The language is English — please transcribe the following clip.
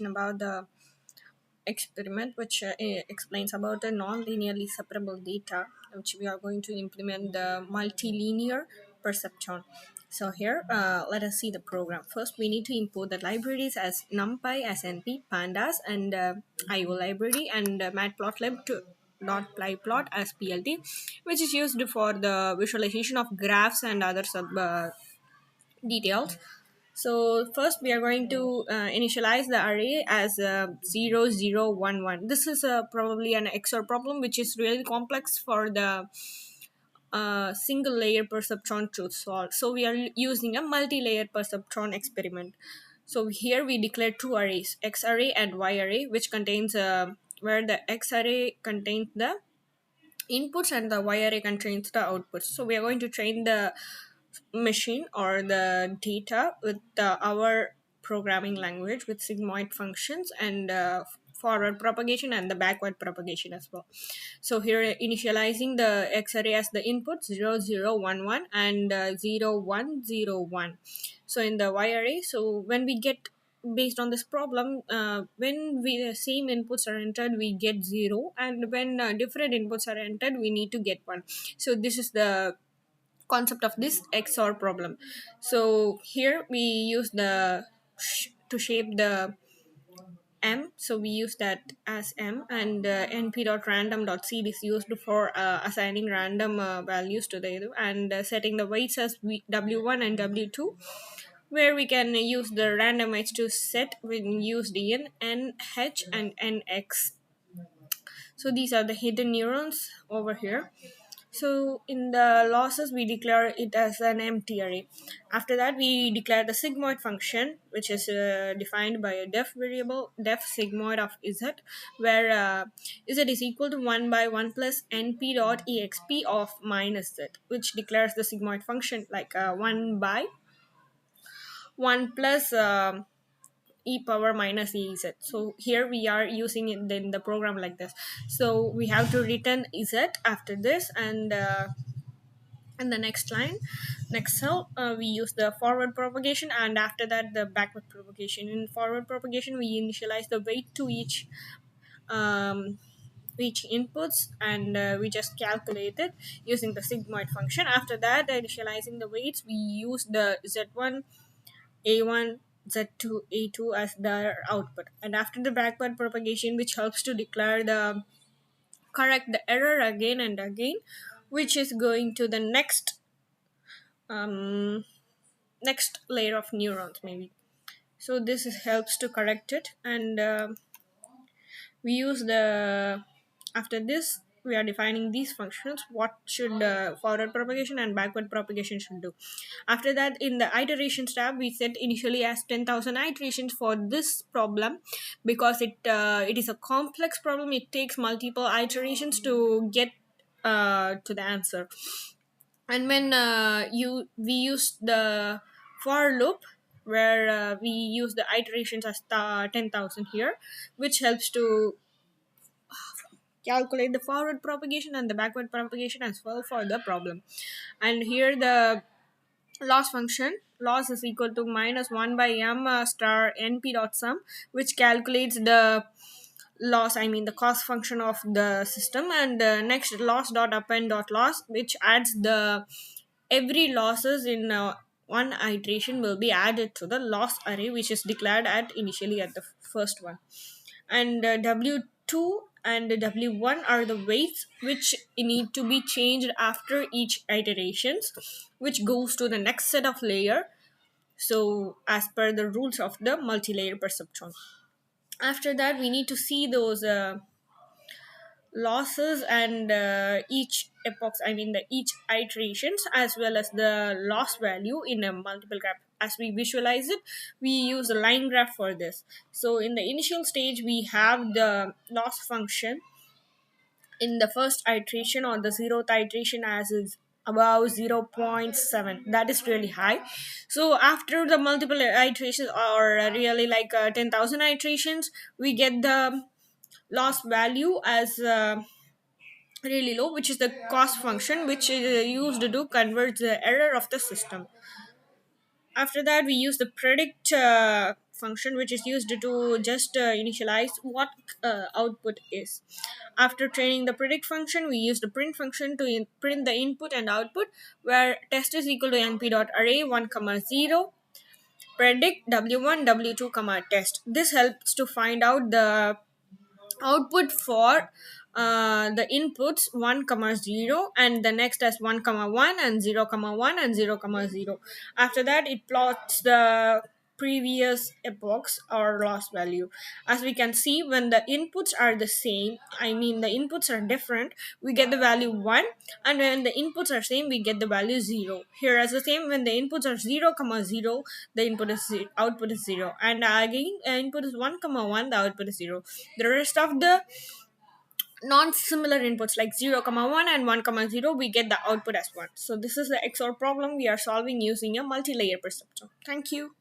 About the experiment which explains about the non-linearly separable data which we are going to implement the multilinear perceptron. So here let us see the program. First we need to import the libraries as numpy as np pandas and io library and matplotlib to dot plyplot as plt, which is used for the visualization of graphs and other sub details. So first we are going to initialize the array as 0 0 1 1. This is probably an XOR problem which is really complex for the single layer perceptron to solve. So we are using a multi-layer perceptron experiment. So here we declare two arrays, X array and Y array, which contains where the X array contains the inputs and the Y array contains the outputs. So we are going to train the machine or the data with our programming language with sigmoid functions and forward propagation and the backward propagation as well. So here initializing the X array as the input 0 0 1 1 and 0 1 0 1. So in the Y array, so when we get based on this problem, when we the same inputs are entered we get 0, and when different inputs are entered we need to get 1. So this is the concept of this XOR problem. So here we use the to shape the m, so we use that as m, and np.random.seed is used for assigning random values to the and setting the weights as w1 and w2, where we can use the random weights to set when used in n h and nx. So these are the hidden neurons over here. So in the losses, we declare it as an empty array. After that, we declare the sigmoid function, which is defined by a def variable, def sigmoid of z, where z is equal to 1 by 1 plus np dot exp of minus z, which declares the sigmoid function like 1 by 1 plus e power minus ez. So here we are using it in the program like this. So we have to return z after this, and in the next line, next cell, we use the forward propagation, and after that the backward propagation. In forward propagation we initialize the weight to um, each inputs, and we just calculate it using the sigmoid function. After that, initializing the weights, we use the z1 a1 z2 a2 as the output, and after the backward propagation, which helps to declare the correct the error again and again, which is going to the um, next layer of neurons maybe. So this helps to correct it, and we use the after this we are defining these functions what should forward propagation and backward propagation should do. After that, in the iterations tab, we set initially as 10,000 iterations for this problem, because it is a complex problem. It takes multiple iterations to get to the answer. And when we use the for loop, where we use the iterations as 10,000 here, which helps to calculate the forward propagation and the backward propagation as well for the problem. And here the loss function, loss is equal to minus 1 by m star np dot sum, which calculates the loss, I mean the cost function of the system, and next loss dot append dot loss, which adds the every losses in one iteration will be added to the loss array, which is declared at initially at the first one. And w2 and w1 are the weights which need to be changed after each iterations, which goes to the next set of layer, so as per the rules of the multi-layer perceptron. After that, we need to see those losses and each epochs, I mean the each iterations, as well as the loss value in a multiple graph. As we visualize it, we use a line graph for this. So in the initial stage, we have the loss function in the first iteration or the zeroth iteration as is above 0.7. That is really high. So after the multiple iterations, or really like 10,000 iterations, we get the loss value as really low, which is the cost function, which is used to convert the error of the system. After that, we use the predict function, which is used to just initialize what output is. After training the predict function, we use the print function to print the input and output, where test is equal to np.array 1 comma 0 predict w1 w2 comma test. This helps to find out the output for the inputs 1 comma 0, and the next as 1 comma 1 and 0 comma 1 and 0 comma 0. After that, it plots the previous epochs or loss value. As we can see, when the inputs are the same, I mean the inputs are different, we get the value 1, and when the inputs are same, we get the value 0. Here as the same, when the inputs are 0 comma 0, the input is output is 0, and again input is 1 comma 1, the output is 0. The rest of the non-similar inputs like 0 comma 1 and 1 comma 0, we get the output as 1. So this is the XOR problem we are solving using a multi-layer perceptron. Thank you.